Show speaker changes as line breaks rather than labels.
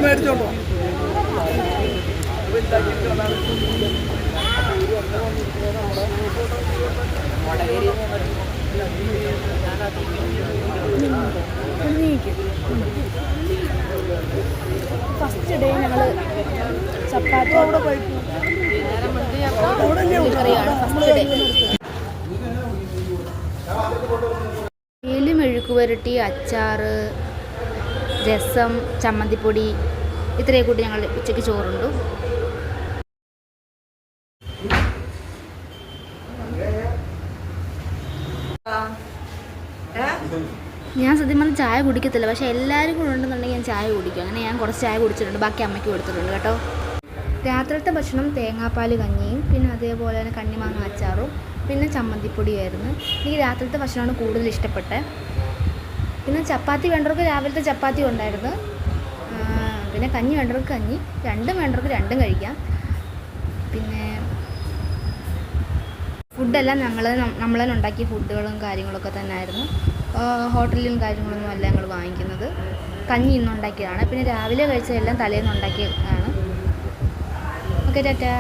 മേടിച്ചോട്ടോ.
First day ഞങ്ങൾ ചപ്പാത്തി അവിടെ കഴിക്കും.
എലി മെഴുക്കുവരട്ടി, അച്ചാറ്, രസം, ചമ്മന്തിപ്പൊടി ഇത്രയൊക്കെ കൂട്ടി ഞങ്ങൾ ഉച്ചയ്ക്ക് ചോറുണ്ടു. ഞാൻ സത്യം പറഞ്ഞാൽ ചായ കുടിക്കത്തില്ല, പക്ഷേ എല്ലാവരും കൂടെ ഉണ്ടെന്നുണ്ടെങ്കിൽ ഞാൻ ചായ കുടിക്കും. അങ്ങനെ ഞാൻ കുറച്ച് ചായ കുടിച്ചിട്ടുണ്ട്, ബാക്കി അമ്മയ്ക്ക് കൊടുത്തിട്ടുണ്ട് കേട്ടോ. രാത്രിയിലത്തെ ഭക്ഷണം തേങ്ങാപ്പാൽ കഞ്ഞിയും പിന്നെ അതേപോലെ തന്നെ കണ്ണിമാങ്ങ അച്ചാറും പിന്നെ ചമ്മന്തിപ്പൊടിയായിരുന്നു. എനിക്ക് രാത്രിയിലത്തെ ഭക്ഷണമാണ് കൂടുതൽ ഇഷ്ടപ്പെട്ടത്. പിന്നെ ചപ്പാത്തി വേണ്ടവർക്ക് രാവിലത്തെ ചപ്പാത്തി ഉണ്ടായിരുന്നു, പിന്നെ കഞ്ഞി വേണ്ടവർക്ക് കഞ്ഞി, രണ്ടും വേണ്ടവർക്ക് രണ്ടും കഴിക്കാം. പിന്നെ ഫുഡെല്ലാം നമ്മൾ തന്നെ ഉണ്ടാക്കിയ ഫുഡുകളും കാര്യങ്ങളൊക്കെ തന്നെ ആയിരുന്നു. ഹോട്ടലിലും കാര്യങ്ങളൊന്നും അല്ല ഞങ്ങൾ വാങ്ങിക്കുന്നത്. കഞ്ഞി ഇന്നുണ്ടാക്കിയതാണ്, പിന്നെ രാവിലെ കഴിച്ചതെല്ലാം തലേന്ന് ഉണ്ടാക്കിയതാണ്. ഓക്കെ ടാറ്റാ.